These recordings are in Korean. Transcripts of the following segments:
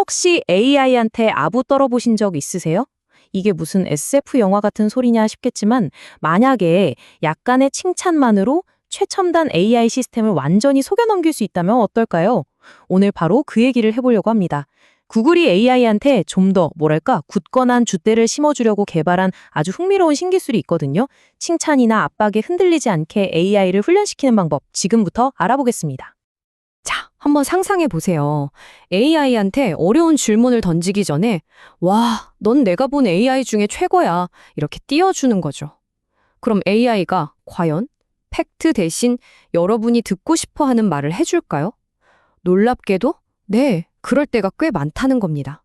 혹시 AI한테 아부 떨어보신 적 있으세요? 이게 무슨 SF 영화 같은 소리냐 싶겠지만 만약에 약간의 칭찬만으로 최첨단 AI 시스템을 완전히 속여 넘길 수 있다면 어떨까요? 오늘 바로 그 얘기를 해보려고 합니다. 구글이 AI한테 좀 더 뭐랄까 굳건한 줏대를 심어주려고 개발한 아주 흥미로운 신기술이 있거든요. 칭찬이나 압박에 흔들리지 않게 AI를 훈련시키는 방법 지금부터 알아보겠습니다. 자, 한번 상상해 보세요. AI한테 어려운 질문을 던지기 전에 와, 넌 내가 본 AI 중에 최고야. 이렇게 띄워주는 거죠. 그럼 AI가 과연 팩트 대신 여러분이 듣고 싶어 하는 말을 해줄까요? 놀랍게도 네, 그럴 때가 꽤 많다는 겁니다.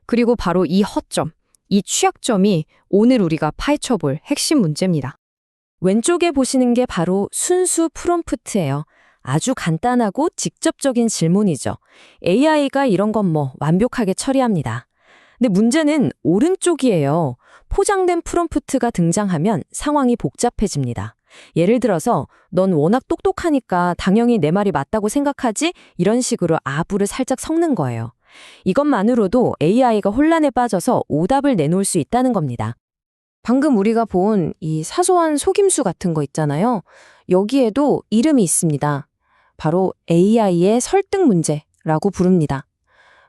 그리고 바로 이 허점, 이 취약점이 오늘 우리가 파헤쳐볼 핵심 문제입니다. 왼쪽에 보시는 게 바로 순수 프롬프트예요. 아주 간단하고 직접적인 질문이죠. AI가 이런 건 완벽하게 처리합니다. 근데 문제는 오른쪽이에요. 포장된 프롬프트가 등장하면 상황이 복잡해집니다. 예를 들어서 넌 워낙 똑똑하니까 당연히 내 말이 맞다고 생각하지? 이런 식으로 아부를 살짝 섞는 거예요. 이것만으로도 AI가 혼란에 빠져서 오답을 내놓을 수 있다는 겁니다. 방금 우리가 본 이 사소한 속임수 같은 거 있잖아요. 여기에도 이름이 있습니다. 바로 AI의 설득 문제라고 부릅니다.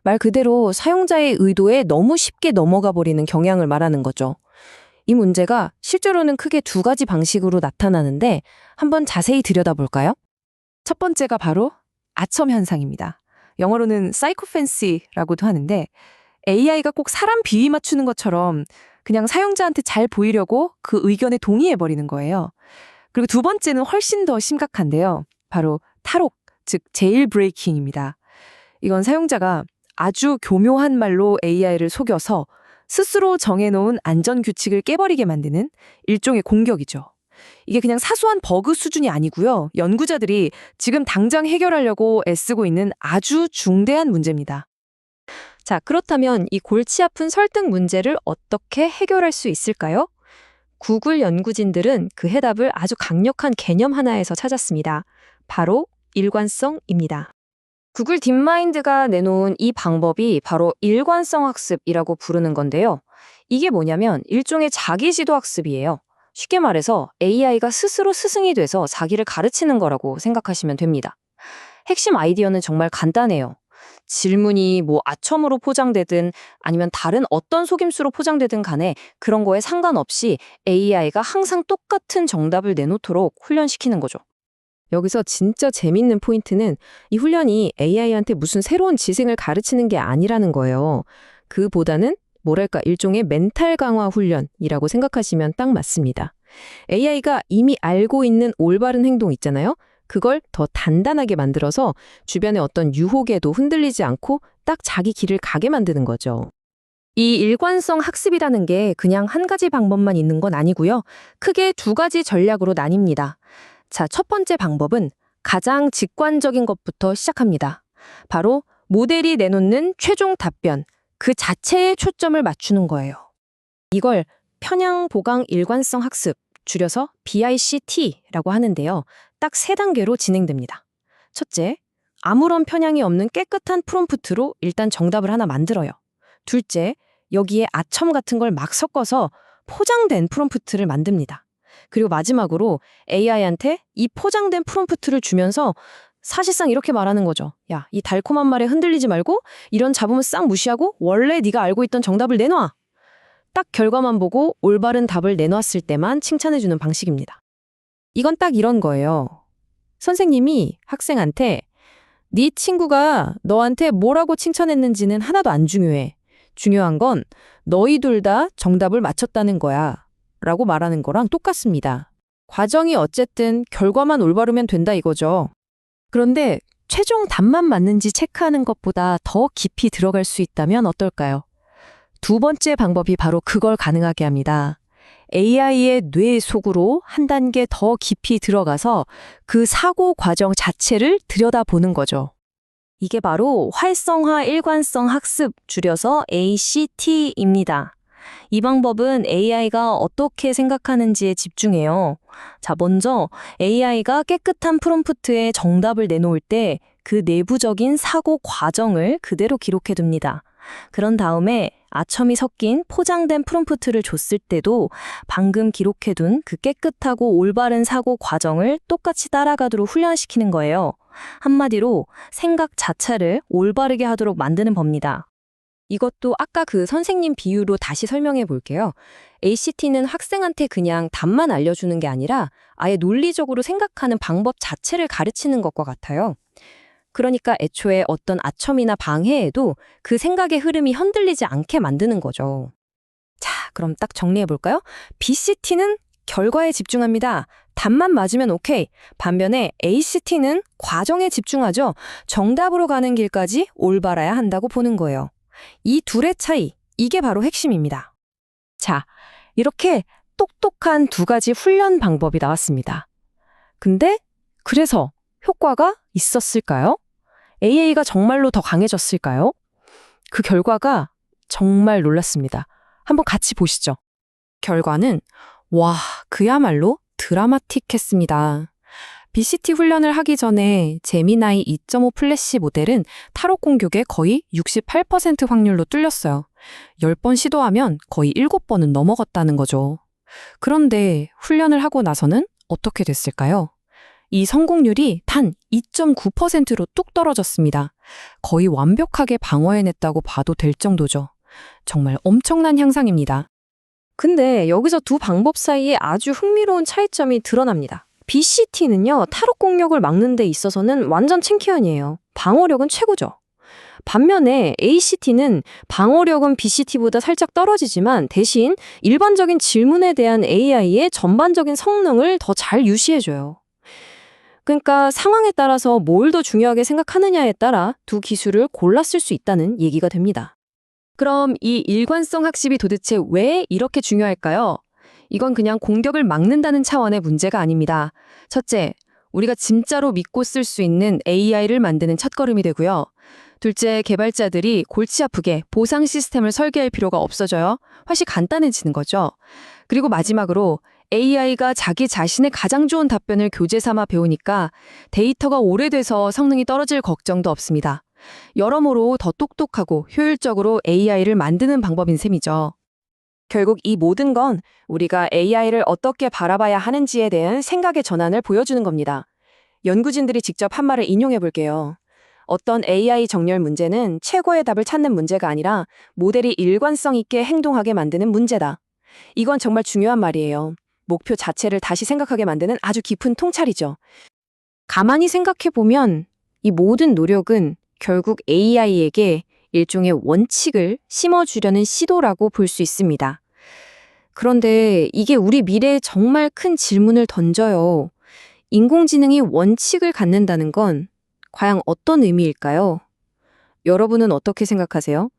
말 그대로 사용자의 의도에 너무 쉽게 넘어가 버리는 경향을 말하는 거죠. 이 문제가 실제로는 크게 두 가지 방식으로 나타나는데 한번 자세히 들여다볼까요? 첫 번째가 바로 아첨 현상입니다. 영어로는 사이코팬시라고도 하는데 AI가 꼭 사람 비위 맞추는 것처럼 그냥 사용자한테 잘 보이려고 그 의견에 동의해버리는 거예요. 그리고 두 번째는 훨씬 더 심각한데요. 바로 탈옥, 즉 제일 브레이킹입니다. 이건 사용자가 아주 교묘한 말로 AI를 속여서 스스로 정해놓은 안전규칙을 깨버리게 만드는 일종의 공격이죠. 이게 그냥 사소한 버그 수준이 아니고요. 연구자들이 지금 당장 해결하려고 애쓰고 있는 아주 중대한 문제입니다. 자, 그렇다면 이 골치 아픈 설득 문제를 어떻게 해결할 수 있을까요? 구글 연구진들은 그 해답을 아주 강력한 개념 하나에서 찾았습니다. 바로 일관성입니다. 구글 딥마인드가 내놓은 이 방법이 바로 일관성 학습이라고 부르는 건데요. 이게 뭐냐면 일종의 자기지도 학습이에요. 쉽게 말해서 AI가 스스로 스승이 돼서 자기를 가르치는 거라고 생각하시면 됩니다. 핵심 아이디어는 정말 간단해요. 질문이 아첨으로 포장되든 아니면 다른 어떤 속임수로 포장되든 간에 그런 거에 상관없이 AI가 항상 똑같은 정답을 내놓도록 훈련시키는 거죠. 여기서 진짜 재밌는 포인트는 이 훈련이 AI한테 무슨 새로운 지식을 가르치는 게 아니라는 거예요. 그보다는 뭐랄까 일종의 멘탈 강화 훈련이라고 생각하시면 딱 맞습니다. AI가 이미 알고 있는 올바른 행동 있잖아요. 그걸 더 단단하게 만들어서 주변의 어떤 유혹에도 흔들리지 않고 딱 자기 길을 가게 만드는 거죠. 이 일관성 학습이라는 게 그냥 한 가지 방법만 있는 건 아니고요. 크게 두 가지 전략으로 나뉩니다. 자, 첫 번째 방법은 가장 직관적인 것부터 시작합니다. 바로 모델이 내놓는 최종 답변, 그 자체에 초점을 맞추는 거예요. 이걸 편향 보강 일관성 학습, 줄여서 BICT라고 하는데요. 딱 세 단계로 진행됩니다. 첫째, 아무런 편향이 없는 깨끗한 프롬프트로 일단 정답을 하나 만들어요. 둘째, 여기에 아첨 같은 걸 막 섞어서 포장된 프롬프트를 만듭니다. 그리고 마지막으로 AI한테 이 포장된 프롬프트를 주면서 사실상 이렇게 말하는 거죠. 야, 이 달콤한 말에 흔들리지 말고 이런 잡음을 싹 무시하고 원래 네가 알고 있던 정답을 내놔. 딱 결과만 보고 올바른 답을 내놨을 때만 칭찬해주는 방식입니다. 이건 딱 이런 거예요. 선생님이 학생한테 네 친구가 너한테 뭐라고 칭찬했는지는 하나도 안 중요해. 중요한 건 너희 둘 다 정답을 맞췄다는 거야. 라고 말하는 거랑 똑같습니다. 과정이 어쨌든 결과만 올바르면 된다 이거죠. 그런데 최종 답만 맞는지 체크하는 것보다 더 깊이 들어갈 수 있다면 어떨까요? 두 번째 방법이 바로 그걸 가능하게 합니다. AI의 뇌 속으로 한 단계 더 깊이 들어가서 그 사고 과정 자체를 들여다보는 거죠. 이게 바로 활성화 일관성 학습, 줄여서 ACT입니다. 이 방법은 AI가 어떻게 생각하는지에 집중해요. 자, 먼저 AI가 깨끗한 프롬프트에 정답을 내놓을 때 그 내부적인 사고 과정을 그대로 기록해둡니다. 그런 다음에 아첨이 섞인 포장된 프롬프트를 줬을 때도 방금 기록해둔 그 깨끗하고 올바른 사고 과정을 똑같이 따라가도록 훈련시키는 거예요. 한마디로 생각 자체를 올바르게 하도록 만드는 법니다. 이것도 아까 그 선생님 비유로 다시 설명해 볼게요. ACT는 학생한테 그냥 답만 알려주는 게 아니라 아예 논리적으로 생각하는 방법 자체를 가르치는 것과 같아요. 그러니까 애초에 어떤 아첨이나 방해에도 그 생각의 흐름이 흔들리지 않게 만드는 거죠. 자, 그럼 딱 정리해 볼까요? BCT는 결과에 집중합니다. 답만 맞으면 오케이. 반면에 ACT는 과정에 집중하죠. 정답으로 가는 길까지 올바라야 한다고 보는 거예요. 이 둘의 차이, 이게 바로 핵심입니다. 자, 이렇게 똑똑한 두 가지 훈련 방법이 나왔습니다. 근데 그래서 효과가 있었을까요? AA가 정말로 더 강해졌을까요? 그 결과가 정말 놀랐습니다. 한번 같이 보시죠. 결과는 그야말로 드라마틱했습니다. BCT 훈련을 하기 전에 제미나이 2.5 플래시 모델은 타로 공격에 거의 68% 확률로 뚫렸어요. 10번 시도하면 거의 7번은 넘어갔다는 거죠. 그런데 훈련을 하고 나서는 어떻게 됐을까요? 이 성공률이 단 2.9%로 뚝 떨어졌습니다. 거의 완벽하게 방어해냈다고 봐도 될 정도죠. 정말 엄청난 향상입니다. 근데 여기서 두 방법 사이에 아주 흥미로운 차이점이 드러납니다. BCT는요, 타로 공격을 막는 데 있어서는 완전 챔피언이에요. 방어력은 최고죠. 반면에 ACT는 방어력은 BCT보다 살짝 떨어지지만 대신 일반적인 질문에 대한 AI의 전반적인 성능을 더 잘 유지해줘요. 그러니까 상황에 따라서 뭘 더 중요하게 생각하느냐에 따라 두 기술을 골라 쓸 수 있다는 얘기가 됩니다. 그럼 이 일관성 학습이 도대체 왜 이렇게 중요할까요? 이건 그냥 공격을 막는다는 차원의 문제가 아닙니다. 첫째, 우리가 진짜로 믿고 쓸 수 있는 AI를 만드는 첫걸음이 되고요. 둘째, 개발자들이 골치 아프게 보상 시스템을 설계할 필요가 없어져요. 훨씬 간단해지는 거죠. 그리고 마지막으로 AI가 자기 자신의 가장 좋은 답변을 교재 삼아 배우니까 데이터가 오래돼서 성능이 떨어질 걱정도 없습니다. 여러모로 더 똑똑하고 효율적으로 AI를 만드는 방법인 셈이죠. 결국 이 모든 건 우리가 AI를 어떻게 바라봐야 하는지에 대한 생각의 전환을 보여주는 겁니다. 연구진들이 직접 한 말을 인용해 볼게요. 어떤 AI 정렬 문제는 최고의 답을 찾는 문제가 아니라 모델이 일관성 있게 행동하게 만드는 문제다. 이건 정말 중요한 말이에요. 목표 자체를 다시 생각하게 만드는 아주 깊은 통찰이죠. 가만히 생각해 보면 이 모든 노력은 결국 AI에게 일종의 원칙을 심어주려는 시도라고 볼 수 있습니다. 그런데 이게 우리 미래에 정말 큰 질문을 던져요. 인공지능이 원칙을 갖는다는 건 과연 어떤 의미일까요? 여러분은 어떻게 생각하세요?